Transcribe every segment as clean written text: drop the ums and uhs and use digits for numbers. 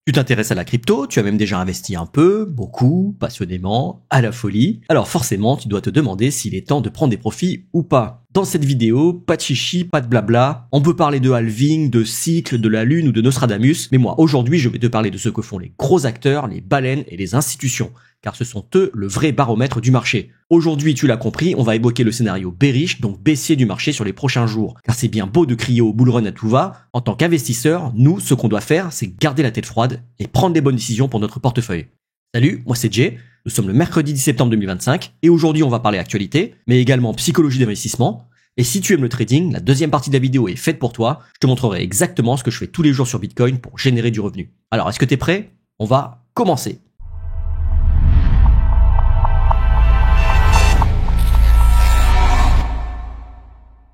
Tu t'intéresses à la crypto, tu as même déjà investi un peu, beaucoup, passionnément, à la folie. Alors forcément, tu dois te demander s'il est temps de prendre des profits ou pas. Dans cette vidéo, pas de chichi, pas de blabla. On peut parler de halving, de cycle, de la lune ou de Nostradamus. Mais moi, aujourd'hui, je vais te parler de ce que font les gros acteurs, les baleines et les institutions. Car ce sont eux le vrai baromètre du marché. Aujourd'hui, tu l'as compris, on va évoquer le scénario bearish, donc baissier du marché sur les prochains jours. Car c'est bien beau de crier au bull run à tout va. En tant qu'investisseur, nous, ce qu'on doit faire, c'est garder la tête froide et prendre les bonnes décisions pour notre portefeuille. Salut, moi c'est Jay, nous sommes le mercredi 10 septembre 2025 et aujourd'hui on va parler actualité, mais également psychologie d'investissement. Et si tu aimes le trading, la deuxième partie de la vidéo est faite pour toi, je te montrerai exactement ce que je fais tous les jours sur Bitcoin pour générer du revenu. Alors est-ce que tu es prêt? On va commencer.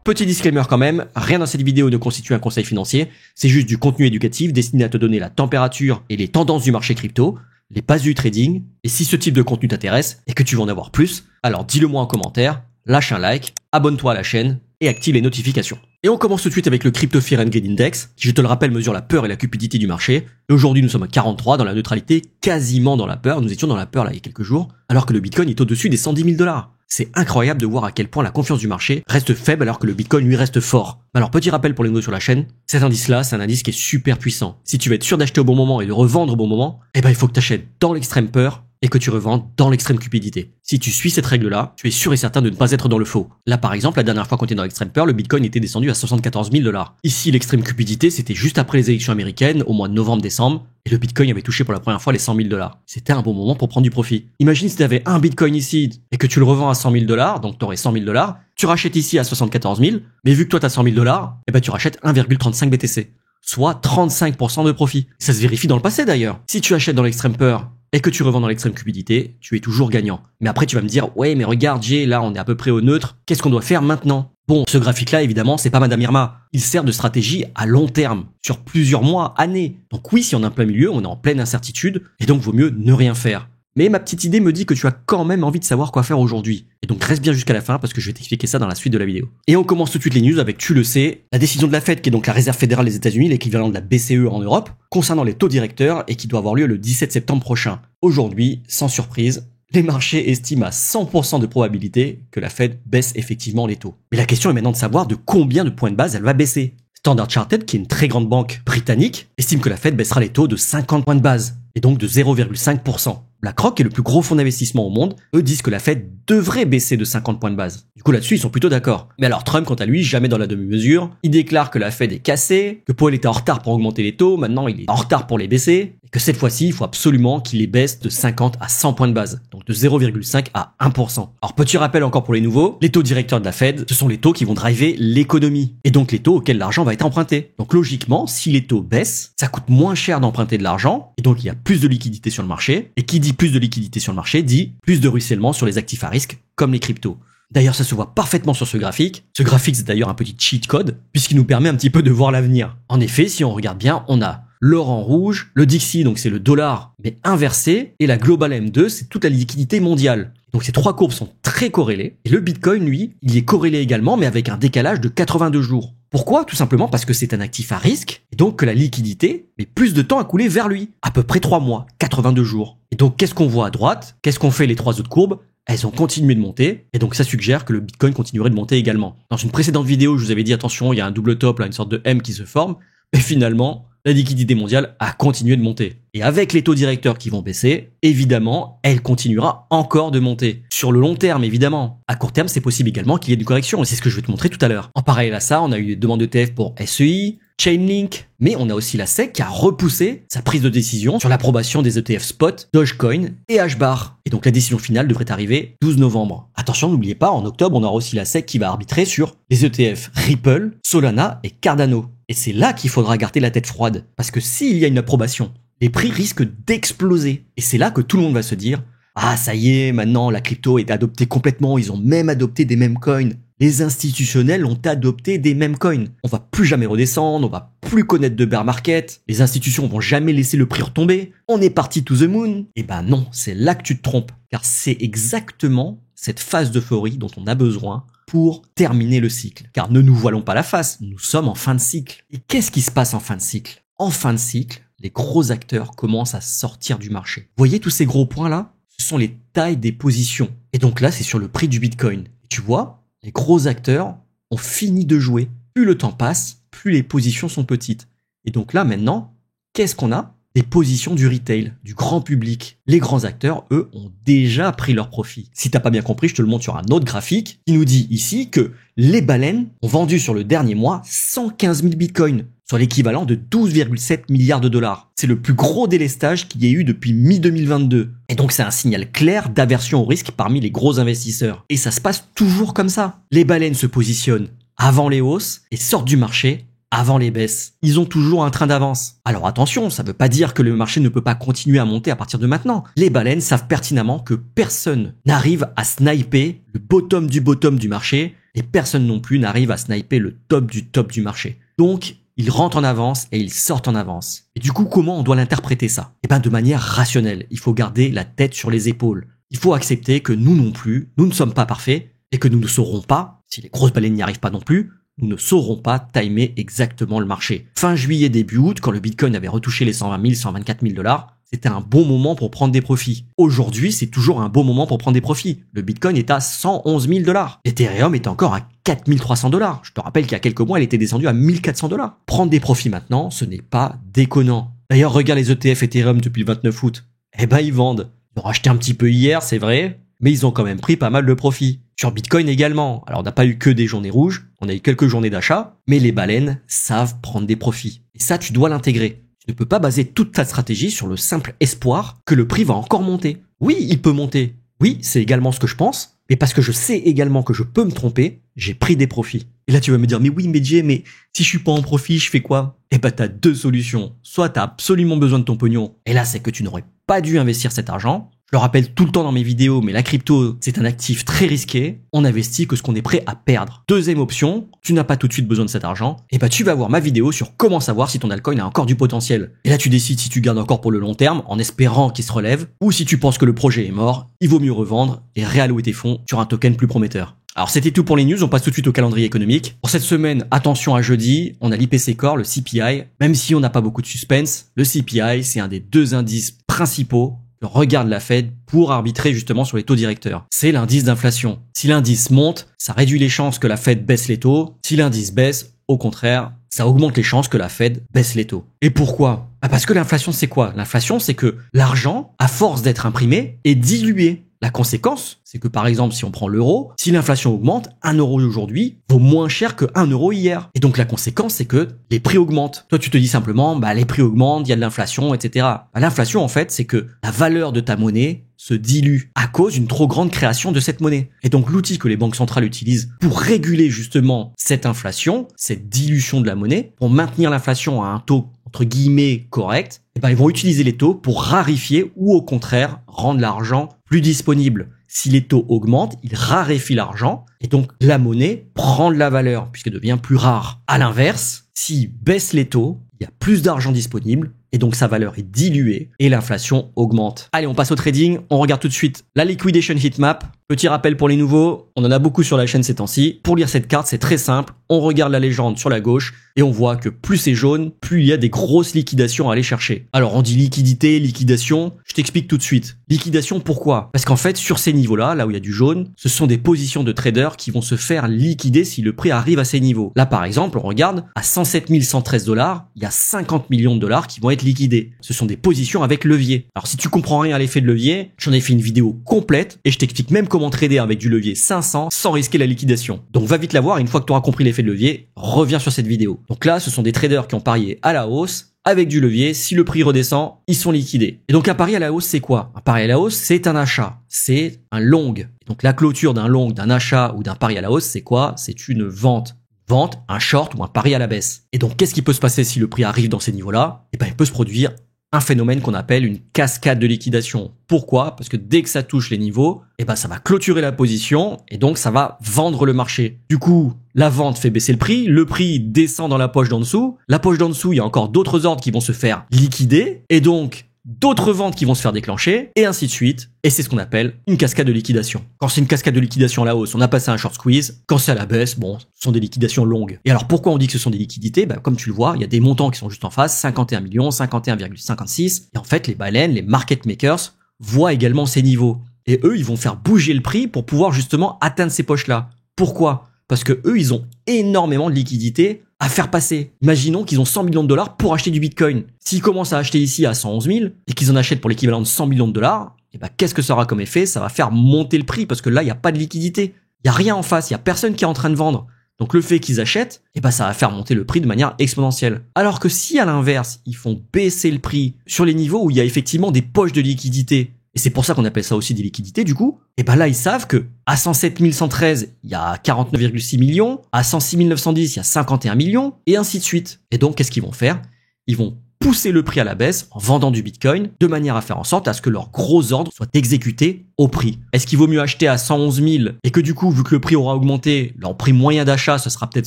Petit disclaimer quand même, rien dans cette vidéo ne constitue un conseil financier, c'est juste du contenu éducatif destiné à te donner la température et les tendances du marché crypto, les bases du trading, et si ce type de contenu t'intéresse et que tu veux en avoir plus, alors dis-le moi en commentaire, lâche un like, abonne-toi à la chaîne et active les notifications. Et on commence tout de suite avec le Crypto Fear and Greed Index, qui je te le rappelle mesure la peur et la cupidité du marché. Et aujourd'hui nous sommes à 43 dans la neutralité, quasiment dans la peur, nous étions dans la peur là il y a quelques jours, alors que le Bitcoin est au-dessus des 110 000 $. C'est incroyable de voir à quel point la confiance du marché reste faible alors que le Bitcoin lui reste fort. Alors petit rappel pour les nouveaux sur la chaîne, cet indice-là, c'est un indice qui est super puissant. Si tu veux être sûr d'acheter au bon moment et de revendre au bon moment, il faut que tu achètes dans l'extrême peur et que tu revendes dans l'extrême cupidité. Si tu suis cette règle-là, tu es sûr et certain de ne pas être dans le faux. Là par exemple, la dernière fois qu'on était dans l'extrême peur, le Bitcoin était descendu à 74 000 $. Ici, l'extrême cupidité, c'était juste après les élections américaines, au mois de novembre-décembre, et le Bitcoin avait touché pour la première fois les 100 000 $. C'était un bon moment pour prendre du profit. Imagine si tu avais un Bitcoin ici et que tu le revends à 100 000 $, donc tu aurais 100 000 $, tu rachètes ici à 74 000, mais vu que toi tu as 100 000 $, tu rachètes 1,35 BTC, soit 35% de profit. Ça se vérifie dans le passé d'ailleurs. Si tu achètes dans l'extrême peur et que tu revends dans l'extrême cupidité, tu es toujours gagnant. Mais après tu vas me dire, ouais mais regarde Jay, là on est à peu près au neutre, qu'est-ce qu'on doit faire maintenant? Bon, ce graphique-là, évidemment, c'est pas Madame Irma. Il sert de stratégie à long terme, sur plusieurs mois, années. Donc oui, si on est en plein milieu, on est en pleine incertitude, et donc vaut mieux ne rien faire. Mais ma petite idée me dit que tu as quand même envie de savoir quoi faire aujourd'hui. Et donc reste bien jusqu'à la fin parce que je vais t'expliquer ça dans la suite de la vidéo. Et on commence tout de suite les news avec, tu le sais, la décision de la Fed, qui est donc la réserve fédérale des États-Unis, l'équivalent de la BCE en Europe, concernant les taux directeurs et qui doit avoir lieu le 17 septembre prochain. Aujourd'hui, sans surprise, les marchés estiment à 100% de probabilité que la Fed baisse effectivement les taux. Mais la question est maintenant de savoir de combien de points de base elle va baisser. Standard Chartered, qui est une très grande banque britannique, estime que la Fed baissera les taux de 50 points de base, et donc de 0,5%. BlackRock, qui est le plus gros fonds d'investissement au monde, eux disent que la Fed devrait baisser de 50 points de base. Du coup là-dessus, ils sont plutôt d'accord. Mais alors Trump, quant à lui, jamais dans la demi-mesure, il déclare que la Fed est cassée, que Powell était en retard pour augmenter les taux, maintenant il est en retard pour les baisser, et que cette fois-ci, il faut absolument qu'il les baisse de 50 à 100 points de base, donc de 0,5 à 1%. Alors petit rappel encore pour les nouveaux, les taux directeurs de la Fed, ce sont les taux qui vont driver l'économie, et donc les taux auxquels l'argent va être emprunté. Donc logiquement, si les taux baissent, ça coûte moins cher d'emprunter de l'argent, et donc il y a plus de liquidité sur le marché, et qui dit plus de liquidité sur le marché dit plus de ruissellement sur les actifs à risque, comme les cryptos. D'ailleurs, ça se voit parfaitement sur ce graphique. Ce graphique, c'est d'ailleurs un petit cheat code, puisqu'il nous permet un petit peu de voir l'avenir. En effet, si on regarde bien, on a l'or en rouge, le Dixie, donc c'est le dollar, mais inversé, et la Global M2, c'est toute la liquidité mondiale. Donc ces trois courbes sont très corrélées, et le Bitcoin, lui, il y est corrélé également, mais avec un décalage de 82 jours. Pourquoi? Tout simplement parce que c'est un actif à risque, et donc que la liquidité met plus de temps à couler vers lui. À peu près 3 mois, 82 jours. Et donc qu'est-ce qu'on voit à droite? Qu'est-ce qu'on fait les trois autres courbes? Elles ont continué de monter, et donc ça suggère que le Bitcoin continuerait de monter également. Dans une précédente vidéo, je vous avais dit attention, il y a un double top, là, une sorte de M qui se forme, mais finalement, la liquidité mondiale a continué de monter. Et avec les taux directeurs qui vont baisser, évidemment, elle continuera encore de monter. Sur le long terme, évidemment. À court terme, c'est possible également qu'il y ait une correction, et c'est ce que je vais te montrer tout à l'heure. En parallèle à ça, on a eu des demandes d'ETF pour SEI, Chainlink, mais on a aussi la SEC qui a repoussé sa prise de décision sur l'approbation des ETF Spot, Dogecoin et HBAR. Et donc la décision finale devrait arriver 12 novembre. Attention, n'oubliez pas, en octobre, on aura aussi la SEC qui va arbitrer sur les ETF Ripple, Solana et Cardano. Et c'est là qu'il faudra garder la tête froide, parce que s'il y a une approbation, les prix risquent d'exploser. Et c'est là que tout le monde va se dire « Ah, ça y est, maintenant la crypto est adoptée complètement, ils ont même adopté des meme coins. Les institutionnels ont adopté des meme coins. On va plus jamais redescendre, on va plus connaître de bear market, les institutions vont jamais laisser le prix retomber, on est parti to the moon. » Eh ben non, c'est là que tu te trompes, car c'est exactement cette phase d'euphorie dont on a besoin pour terminer le cycle. Car ne nous voilons pas la face, nous sommes en fin de cycle. Et qu'est-ce qui se passe en fin de cycle? En fin de cycle, les gros acteurs commencent à sortir du marché. Vous voyez tous ces gros points là? Ce sont les tailles des positions. Et donc là, c'est sur le prix du Bitcoin. Et tu vois, les gros acteurs ont fini de jouer. Plus le temps passe, plus les positions sont petites. Et donc là, maintenant, qu'est-ce qu'on a? Des positions du retail, du grand public. Les grands acteurs, eux, ont déjà pris leur profit. Si t'as pas bien compris, je te le montre sur un autre graphique qui nous dit ici que les baleines ont vendu sur le dernier mois 115 000 bitcoins, soit l'équivalent de 12,7 milliards de dollars. C'est le plus gros délestage qu'il y ait eu depuis mi-2022. Et donc c'est un signal clair d'aversion au risque parmi les gros investisseurs. Et ça se passe toujours comme ça. Les baleines se positionnent avant les hausses et sortent du marché avant les baisses. Ils ont toujours un train d'avance. Alors attention, ça veut pas dire que le marché ne peut pas continuer à monter à partir de maintenant. Les baleines savent pertinemment que personne n'arrive à sniper le bottom du marché et personne non plus n'arrive à sniper le top du marché. Donc, ils rentrent en avance et ils sortent en avance. Et du coup, comment on doit l'interpréter ça? Eh ben, de manière rationnelle. Il faut garder la tête sur les épaules. Il faut accepter que nous non plus, nous ne sommes pas parfaits et que nous ne saurons pas, si les grosses baleines n'y arrivent pas non plus, nous ne saurons pas timer exactement le marché. Fin juillet, début août, quand le Bitcoin avait retouché les 120 000, 124 000 dollars, c'était un bon moment pour prendre des profits. Aujourd'hui, c'est toujours un bon moment pour prendre des profits. Le Bitcoin est à 111 000 dollars. Ethereum est encore à 4 300 dollars. Je te rappelle qu'il y a quelques mois, elle était descendue à 1 400 dollars. Prendre des profits maintenant, ce n'est pas déconnant. D'ailleurs, regarde les ETF Ethereum depuis le 29 août. Eh ben, ils vendent. Ils ont racheté un petit peu hier, c'est vrai, mais ils ont quand même pris pas mal de profits. Sur Bitcoin également. Alors on n'a pas eu que des journées rouges, on a eu quelques journées d'achat, mais les baleines savent prendre des profits. Et ça, tu dois l'intégrer. Tu ne peux pas baser toute ta stratégie sur le simple espoir que le prix va encore monter. Oui, il peut monter. Oui, c'est également ce que je pense, mais parce que je sais également que je peux me tromper, j'ai pris des profits. Et là, tu vas me dire, mais oui, Jay, mais si je suis pas en profit, je fais quoi? Eh ben, t'as deux solutions. Soit t'as absolument besoin de ton pognon, et là, c'est que tu n'aurais pas dû investir cet argent. Je le rappelle tout le temps dans mes vidéos, mais la crypto, c'est un actif très risqué. On investit que ce qu'on est prêt à perdre. Deuxième option, tu n'as pas tout de suite besoin de cet argent. Et bah, tu vas voir ma vidéo sur comment savoir si ton altcoin a encore du potentiel. Et là, tu décides si tu gardes encore pour le long terme, en espérant qu'il se relève, ou si tu penses que le projet est mort, il vaut mieux revendre et réallouer tes fonds sur un token plus prometteur. Alors c'était tout pour les news, on passe tout de suite au calendrier économique. Pour cette semaine, attention à jeudi, on a l'IPC Core, le CPI. Même si on n'a pas beaucoup de suspense, le CPI, c'est un des deux indices principaux que regarde la Fed pour arbitrer justement sur les taux directeurs. C'est l'indice d'inflation. Si l'indice monte, ça réduit les chances que la Fed baisse les taux. Si l'indice baisse, au contraire, ça augmente les chances que la Fed baisse les taux. Et pourquoi? Parce que l'inflation, c'est quoi? L'inflation, c'est que l'argent, à force d'être imprimé, est dilué. La conséquence, c'est que par exemple, si on prend l'euro, si l'inflation augmente, 1 euro aujourd'hui vaut moins cher que 1 euro hier. Et donc la conséquence, c'est que les prix augmentent. Toi, tu te dis simplement, les prix augmentent, il y a de l'inflation, etc. L'inflation, en fait, c'est que la valeur de ta monnaie se dilue à cause d'une trop grande création de cette monnaie. Et donc l'outil que les banques centrales utilisent pour réguler justement cette inflation, cette dilution de la monnaie, pour maintenir l'inflation à un taux entre guillemets correct, ils vont utiliser les taux pour raréfier ou au contraire rendre l'argent plus disponible. Si les taux augmentent, ils raréfient l'argent et donc la monnaie prend de la valeur puisqu'elle devient plus rare. À l'inverse, s'ils baissent les taux, il y a plus d'argent disponible et donc sa valeur est diluée et l'inflation augmente. Allez, on passe au trading. On regarde tout de suite la liquidation heatmap. Petit rappel pour les nouveaux, on en a beaucoup sur la chaîne ces temps-ci. Pour lire cette carte, c'est très simple. On regarde la légende sur la gauche et on voit que plus c'est jaune, plus il y a des grosses liquidations à aller chercher. Alors on dit liquidité, liquidation, je t'explique tout de suite. Liquidation, pourquoi? Parce qu'en fait, sur ces niveaux-là, là où il y a du jaune, ce sont des positions de traders qui vont se faire liquider si le prix arrive à ces niveaux. Là par exemple, on regarde à 107 113 dollars, il y a 50 millions de dollars qui vont être liquidés. Ce sont des positions avec levier. Alors si tu comprends rien à l'effet de levier, j'en ai fait une vidéo complète et je t'explique même comment trader avec du levier 500 sans risquer la liquidation. Donc va vite la voir, une fois que tu auras compris l'effet de levier, reviens sur cette vidéo. Donc là, ce sont des traders qui ont parié à la hausse avec du levier. Si le prix redescend, ils sont liquidés. Et donc un pari à la hausse, c'est quoi? Un pari à la hausse, c'est un achat. C'est un long. Et donc la clôture d'un long, d'un achat ou d'un pari à la hausse, c'est quoi? C'est une vente. Vente, un short ou un pari à la baisse. Et donc qu'est-ce qui peut se passer si le prix arrive dans ces niveaux-là? Il peut se produire un phénomène qu'on appelle une cascade de liquidation. Pourquoi? Parce que dès que ça touche les niveaux, ça va clôturer la position et donc ça va vendre le marché. Du coup, la vente fait baisser le prix descend dans la poche d'en dessous. La poche d'en dessous, il y a encore d'autres ordres qui vont se faire liquider et donc d'autres ventes qui vont se faire déclencher, et ainsi de suite. Et c'est ce qu'on appelle une cascade de liquidation. Quand c'est une cascade de liquidation à la hausse, on a passé un short squeeze. Quand c'est à la baisse, bon, ce sont des liquidations longues. Et alors pourquoi on dit que ce sont des liquidités? Comme tu le vois, il y a des montants qui sont juste en face, 51 millions, 51,56. Et en fait, les baleines, les market makers, voient également ces niveaux. Et eux, ils vont faire bouger le prix pour pouvoir justement atteindre ces poches-là. Pourquoi? Parce que eux, ils ont énormément de liquidités à faire passer. Imaginons qu'ils ont 100 millions de dollars pour acheter du Bitcoin. S'ils commencent à acheter ici à 111 000 et qu'ils en achètent pour l'équivalent de 100 millions de dollars, qu'est-ce que ça aura comme effet? Ça va faire monter le prix parce que là, il n'y a pas de liquidité. Il n'y a rien en face, il n'y a personne qui est en train de vendre. Donc le fait qu'ils achètent, ça va faire monter le prix de manière exponentielle. Alors que si à l'inverse, ils font baisser le prix sur les niveaux où il y a effectivement des poches de liquidité, et c'est pour ça qu'on appelle ça aussi des liquidités du coup, là ils savent que à 107 113, il y a 49,6 millions, à 106 910, il y a 51 millions, et ainsi de suite. Et donc qu'est-ce qu'ils vont faire? Ils vont pousser le prix à la baisse en vendant du Bitcoin de manière à faire en sorte à ce que leurs gros ordres soient exécutés au prix. Est-ce qu'il vaut mieux acheter à 111 000 et que du coup, vu que le prix aura augmenté, leur prix moyen d'achat, ce sera peut-être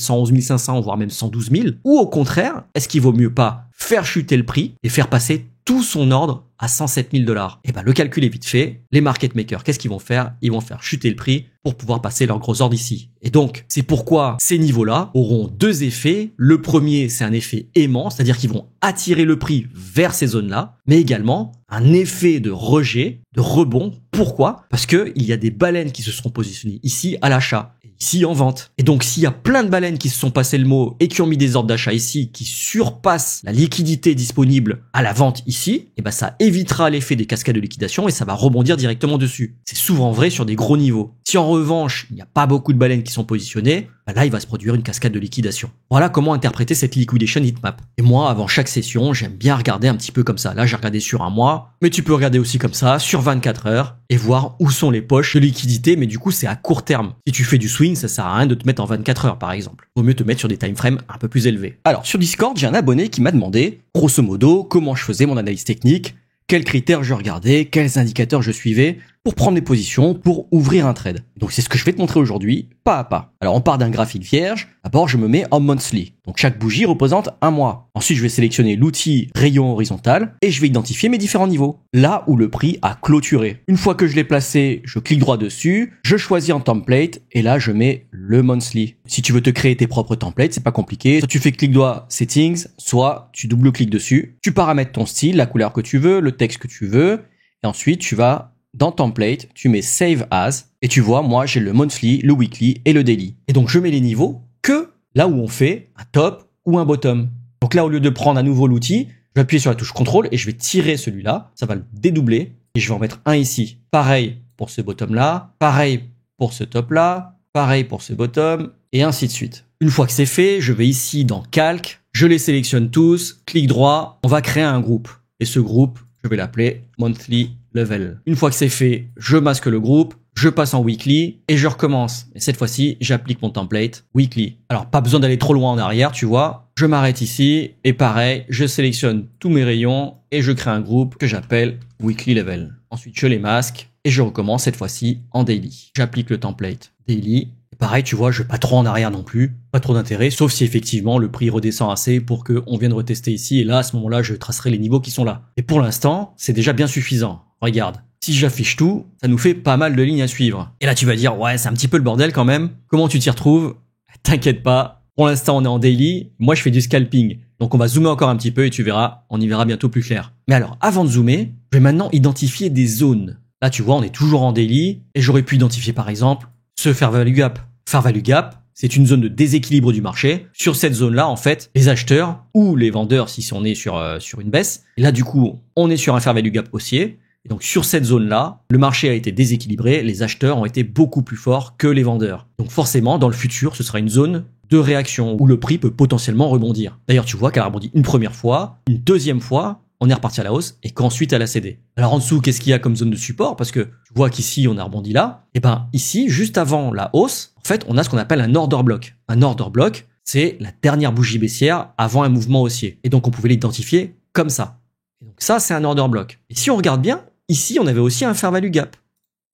111 500 voire même 112 000? Ou au contraire, est-ce qu'il vaut mieux pas faire chuter le prix et faire passer tout son ordre à 107 000 dollars? Le calcul est vite fait. Les market makers, qu'est-ce qu'ils vont faire? Ils vont faire chuter le prix pour pouvoir passer leurs gros ordres ici. Et donc, c'est pourquoi ces niveaux-là auront deux effets. Le premier, c'est un effet aimant, c'est-à-dire qu'ils vont attirer le prix vers ces zones-là, mais également un effet de rejet, de rebond. Pourquoi? Parce que il y a des baleines qui se seront positionnées ici à l'achat, et ici en vente. Et donc, s'il y a plein de baleines qui se sont passées le mot et qui ont mis des ordres d'achat ici, qui surpassent la liquidité disponible à la vente ici, ça évitera l'effet des cascades de liquidation et ça va rebondir directement dessus. C'est souvent vrai sur des gros niveaux. Si en revanche, il n'y a pas beaucoup de baleines qui sont positionnées, là, il va se produire une cascade de liquidation. Voilà comment interpréter cette liquidation heatmap. Et moi, avant chaque session, j'aime bien regarder un petit peu comme ça. Là, j'ai regardé sur un mois, mais tu peux regarder aussi comme ça, sur 24 heures, et voir où sont les poches de liquidité, mais du coup, c'est à court terme. Si tu fais du swing, ça sert à rien de te mettre en 24 heures, par exemple. Vaut mieux te mettre sur des time frames un peu plus élevés. Alors, sur Discord, j'ai un abonné qui m'a demandé, grosso modo, comment je faisais mon analyse technique, quels critères je regardais, quels indicateurs je suivais pour prendre des positions, pour ouvrir un trade. Donc c'est ce que je vais te montrer aujourd'hui, pas à pas. Alors on part d'un graphique vierge. D'abord je me mets en monthly. Donc chaque bougie représente un mois. Ensuite je vais sélectionner l'outil rayon horizontal et je vais identifier mes différents niveaux. Là où le prix a clôturé. Une fois que je l'ai placé, je clique droit dessus, je choisis en template et là je mets le monthly. Si tu veux te créer tes propres templates, c'est pas compliqué. Soit tu fais clic droit settings, soit tu double-cliques dessus. Tu paramètres ton style, la couleur que tu veux, le texte que tu veux et ensuite tu vas dans template, tu mets save as et tu vois, moi j'ai le monthly, le weekly et le daily. Et donc je mets les niveaux que là où on fait un top ou un bottom. Donc là, au lieu de prendre à nouveau l'outil, je vais appuyer sur la touche contrôle et je vais tirer celui-là. Ça va le dédoubler et je vais en mettre un ici. Pareil pour ce bottom là, pareil pour ce top là, pareil pour ce bottom et ainsi de suite. Une fois que c'est fait, je vais ici dans calque, je les sélectionne tous, clic droit, on va créer un groupe. Et ce groupe, je vais l'appeler monthly level. Une fois que c'est fait, je masque le groupe, je passe en weekly et je recommence. Et cette fois-ci, j'applique mon template weekly. Alors, pas besoin d'aller trop loin en arrière, tu vois. Je m'arrête ici et pareil, je sélectionne tous mes rayons et je crée un groupe que j'appelle weekly level. Ensuite, je les masque et je recommence cette fois-ci en daily. J'applique le template daily. Et pareil, tu vois, je vais pas trop en arrière non plus. Pas trop d'intérêt, sauf si effectivement le prix redescend assez pour qu'on vienne retester ici. Et là, à ce moment-là, je tracerai les niveaux qui sont là. Et pour l'instant, c'est déjà bien suffisant. Regarde, si j'affiche tout, ça nous fait pas mal de lignes à suivre. Et là, tu vas dire, ouais, c'est un petit peu le bordel quand même. Comment tu t'y retrouves? T'inquiète pas. Pour l'instant, on est en daily. Moi, je fais du scalping. Donc, on va zoomer encore un petit peu et tu verras, on y verra bientôt plus clair. Mais alors, avant de zoomer, je vais maintenant identifier des zones. Là, tu vois, on est toujours en daily et j'aurais pu identifier, par exemple, ce fair value gap. Fair value gap, c'est une zone de déséquilibre du marché. Sur cette zone-là, en fait, les acheteurs ou les vendeurs, si on est sur une baisse, et là, du coup, on est sur un fair value gap haussier. Et donc sur cette zone-là, le marché a été déséquilibré, les acheteurs ont été beaucoup plus forts que les vendeurs. Donc forcément, dans le futur, ce sera une zone de réaction où le prix peut potentiellement rebondir. D'ailleurs, tu vois qu'elle a rebondi une première fois, une deuxième fois, on est reparti à la hausse et qu'ensuite elle a cédé. Alors en dessous, qu'est-ce qu'il y a comme zone de support? Parce que tu vois qu'ici, on a rebondi là. Et ben ici, juste avant la hausse, en fait, on a ce qu'on appelle un order block. Un order block, c'est la dernière bougie baissière avant un mouvement haussier. Et donc on pouvait l'identifier comme ça. Et donc ça, c'est un order block. Et si on regarde bien, ici, on avait aussi un fair value gap.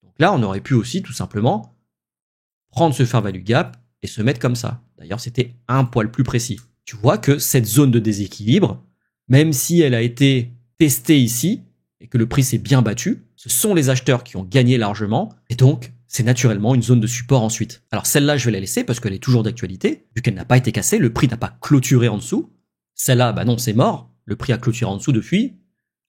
Donc là, on aurait pu aussi tout simplement prendre ce fair value gap et se mettre comme ça. D'ailleurs, c'était un poil plus précis. Tu vois que cette zone de déséquilibre, même si elle a été testée ici, et que le prix s'est bien battu, ce sont les acheteurs qui ont gagné largement, et donc c'est naturellement une zone de support ensuite. Alors celle-là, je vais la laisser parce qu'elle est toujours d'actualité, vu qu'elle n'a pas été cassée, le prix n'a pas clôturé en dessous. Celle-là, bah non, c'est mort, le prix a clôturé en dessous depuis,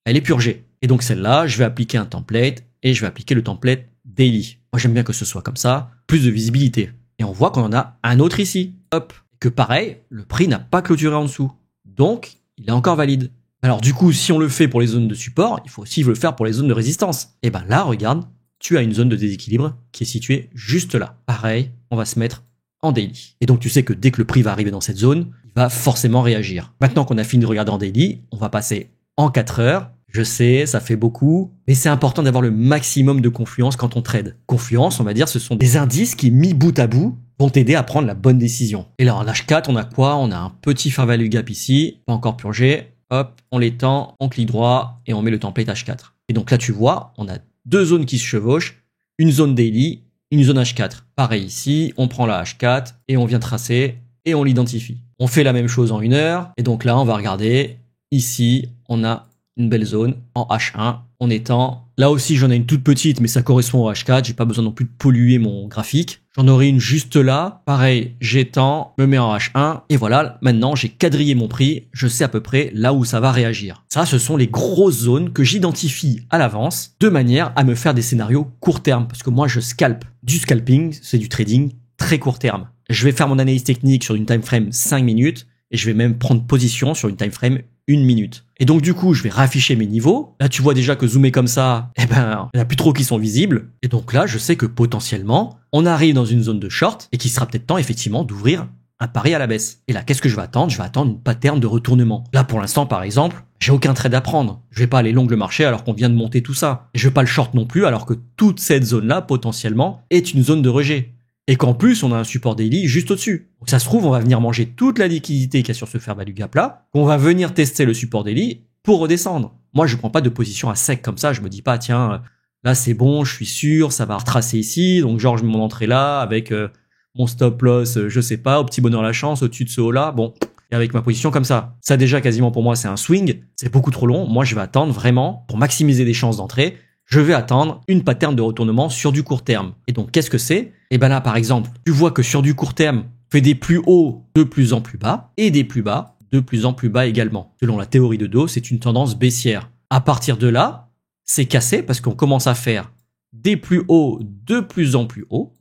elle est purgée. Et donc celle-là, je vais appliquer un template, et je vais appliquer le template daily. Moi j'aime bien que ce soit comme ça, plus de visibilité. Et on voit qu'on en a un autre ici, hop, que pareil, le prix n'a pas clôturé en dessous. Donc, il est encore valide. Alors du coup, si on le fait pour les zones de support, il faut aussi le faire pour les zones de résistance. Et ben là, regarde, tu as une zone de déséquilibre qui est située juste là. Pareil, on va se mettre en daily. Et donc tu sais que dès que le prix va arriver dans cette zone, il va forcément réagir. Maintenant qu'on a fini de regarder en daily, on va passer en 4 heures. Je sais, ça fait beaucoup, mais c'est important d'avoir le maximum de confluence quand on trade. Confluence, on va dire, ce sont des indices qui, mis bout à bout, vont t'aider à prendre la bonne décision. Et là, en H4, on a quoi? On a un petit fair value gap ici, pas encore purgé. Hop, on l'étend, on clique droit et on met le template H4. Et donc là, tu vois, on a deux zones qui se chevauchent, une zone daily, une zone H4. Pareil ici, on prend la H4 et on vient tracer et on l'identifie. On fait la même chose en 1 heure. Et donc là, on va regarder. Ici, on a une belle zone en H1, on étend. Là aussi, j'en ai une toute petite, mais ça correspond au H4. J'ai pas besoin non plus de polluer mon graphique. J'en aurai une juste là. Pareil, j'étends, me mets en H1. Et voilà, maintenant, j'ai quadrillé mon prix. Je sais à peu près là où ça va réagir. Ça, ce sont les grosses zones que j'identifie à l'avance de manière à me faire des scénarios court terme. Parce que moi, je scalpe. Du scalping, c'est du trading très court terme. Je vais faire mon analyse technique sur une time frame 5 minutes. Et je vais même prendre position sur une time frame 1 minute. Et donc du coup, je vais rafficher mes niveaux. Là, tu vois déjà que zoomer comme ça, il n'y en a plus trop qui sont visibles. Et donc là, je sais que potentiellement, on arrive dans une zone de short et qu'il sera peut-être temps effectivement d'ouvrir un pari à la baisse. Et là, qu'est-ce que je vais attendre? Je vais attendre une pattern de retournement. Là, pour l'instant, par exemple, j'ai aucun trade à prendre. Je vais pas aller long le marché alors qu'on vient de monter tout ça. Et je vais pas le short non plus alors que toute cette zone-là, potentiellement, est une zone de rejet. Et qu'en plus, on a un support daily juste au-dessus. Donc ça se trouve, on va venir manger toute la liquidité qu'il y a sur ce fair value gap là, qu'on va venir tester le support daily pour redescendre. Moi, je prends pas de position à sec comme ça, je me dis pas, tiens, là c'est bon, je suis sûr, ça va retracer ici, donc genre je mets mon entrée là, avec mon stop loss, je sais pas, au petit bonheur la chance, au-dessus de ce haut là, bon, et avec ma position comme ça. Ça déjà, quasiment pour moi, c'est un swing, c'est beaucoup trop long, moi je vais attendre vraiment, pour maximiser les chances d'entrée, je vais attendre une pattern de retournement sur du court terme. Et donc, qu'est-ce que c'est? Et ben là, par exemple, tu vois que sur du court terme, fait des plus hauts de plus en plus bas et des plus bas de plus en plus bas également. Selon la théorie de Dow, c'est une tendance baissière. À partir de là, c'est cassé parce qu'on commence à faire des plus hauts de plus en plus hauts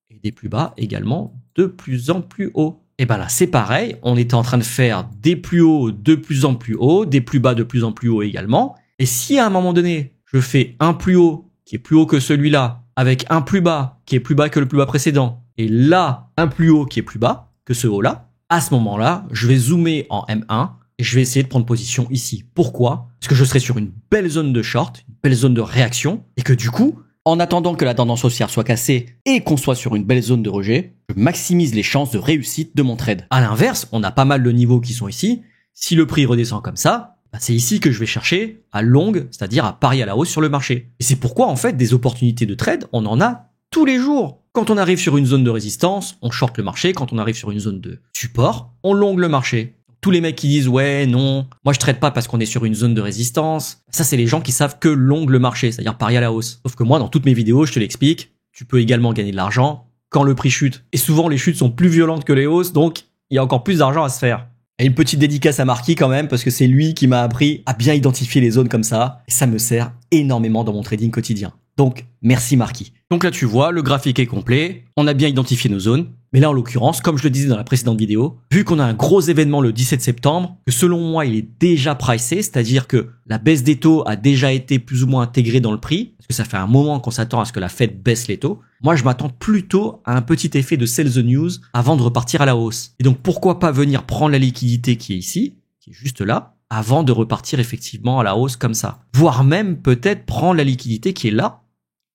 et des plus bas également de plus en plus hauts. Et ben là, c'est pareil. On était en train de faire des plus hauts de plus en plus hauts, des plus bas de plus en plus hauts également. Et si à un moment donné, je fais un plus haut qui est plus haut que celui-là, avec un plus bas qui est plus bas que le plus bas précédent, et là, un plus haut qui est plus bas que ce haut-là, à ce moment-là, je vais zoomer en M1 et je vais essayer de prendre position ici. Pourquoi? Parce que je serai sur une belle zone de short, une belle zone de réaction, et que du coup, en attendant que la tendance haussière soit cassée et qu'on soit sur une belle zone de rejet, je maximise les chances de réussite de mon trade. À l'inverse, on a pas mal de niveaux qui sont ici. Si le prix redescend comme ça, c'est ici que je vais chercher à longue, c'est-à-dire à parier à la hausse sur le marché. Et c'est pourquoi, en fait, des opportunités de trade, on en a tous les jours. Quand on arrive sur une zone de résistance, on short le marché. Quand on arrive sur une zone de support, on longue le marché. Tous les mecs qui disent « ouais, non, moi je trade pas parce qu'on est sur une zone de résistance », ça c'est les gens qui savent que longue le marché, c'est-à-dire parier à la hausse. Sauf que moi, dans toutes mes vidéos, je te l'explique, tu peux également gagner de l'argent quand le prix chute. Et souvent, les chutes sont plus violentes que les hausses, donc il y a encore plus d'argent à se faire. Et une petite dédicace à Marky quand même, parce que c'est lui qui m'a appris à bien identifier les zones comme ça. Et ça me sert énormément dans mon trading quotidien. Donc, merci Marky. Donc là, tu vois, le graphique est complet. On a bien identifié nos zones. Mais là, en l'occurrence, comme je le disais dans la précédente vidéo, vu qu'on a un gros événement le 17 septembre, que selon moi, il est déjà pricé, c'est-à-dire que la baisse des taux a déjà été plus ou moins intégrée dans le prix, parce que ça fait un moment qu'on s'attend à ce que la Fed baisse les taux. Moi, je m'attends plutôt à un petit effet de sell the news avant de repartir à la hausse. Et donc, pourquoi pas venir prendre la liquidité qui est ici, qui est juste là, avant de repartir effectivement à la hausse comme ça. Voire même peut-être prendre la liquidité qui est là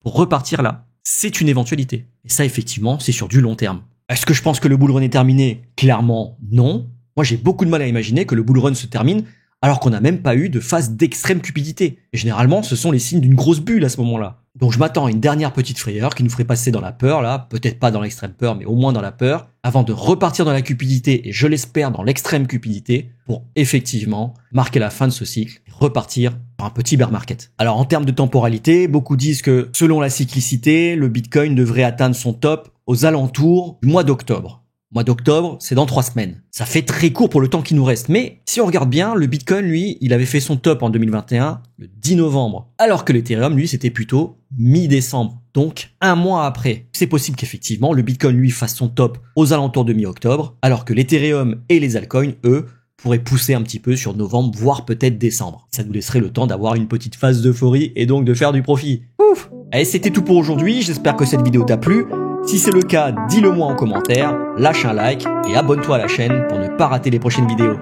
pour repartir là. C'est une éventualité. Et ça, effectivement, c'est sur du long terme. Est-ce que je pense que le bull run est terminé? Clairement, non. Moi, j'ai beaucoup de mal à imaginer que le bull run se termine alors qu'on n'a même pas eu de phase d'extrême cupidité. Et généralement, ce sont les signes d'une grosse bulle à ce moment-là. Donc je m'attends à une dernière petite frayeur qui nous ferait passer dans la peur, là, peut-être pas dans l'extrême peur, mais au moins dans la peur, avant de repartir dans la cupidité, et je l'espère dans l'extrême cupidité, pour effectivement marquer la fin de ce cycle et repartir sur un petit bear market. Alors en termes de temporalité, beaucoup disent que selon la cyclicité, le Bitcoin devrait atteindre son top aux alentours du mois d'octobre. Mois d'octobre, c'est dans 3 semaines. Ça fait très court pour le temps qui nous reste. Mais si on regarde bien, le Bitcoin, lui, il avait fait son top en 2021, le 10 novembre. Alors que l'Ethereum, lui, c'était plutôt mi-décembre. Donc, un mois après. C'est possible qu'effectivement, le Bitcoin, lui, fasse son top aux alentours de mi-octobre, alors que l'Ethereum et les altcoins, eux, pourraient pousser un petit peu sur novembre, voire peut-être décembre. Ça nous laisserait le temps d'avoir une petite phase d'euphorie et donc de faire du profit. Ouf! Allez, c'était tout pour aujourd'hui. J'espère que cette vidéo t'a plu. Si c'est le cas, dis-le moi en commentaire, lâche un like et abonne-toi à la chaîne pour ne pas rater les prochaines vidéos.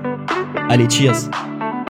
Allez, cheers!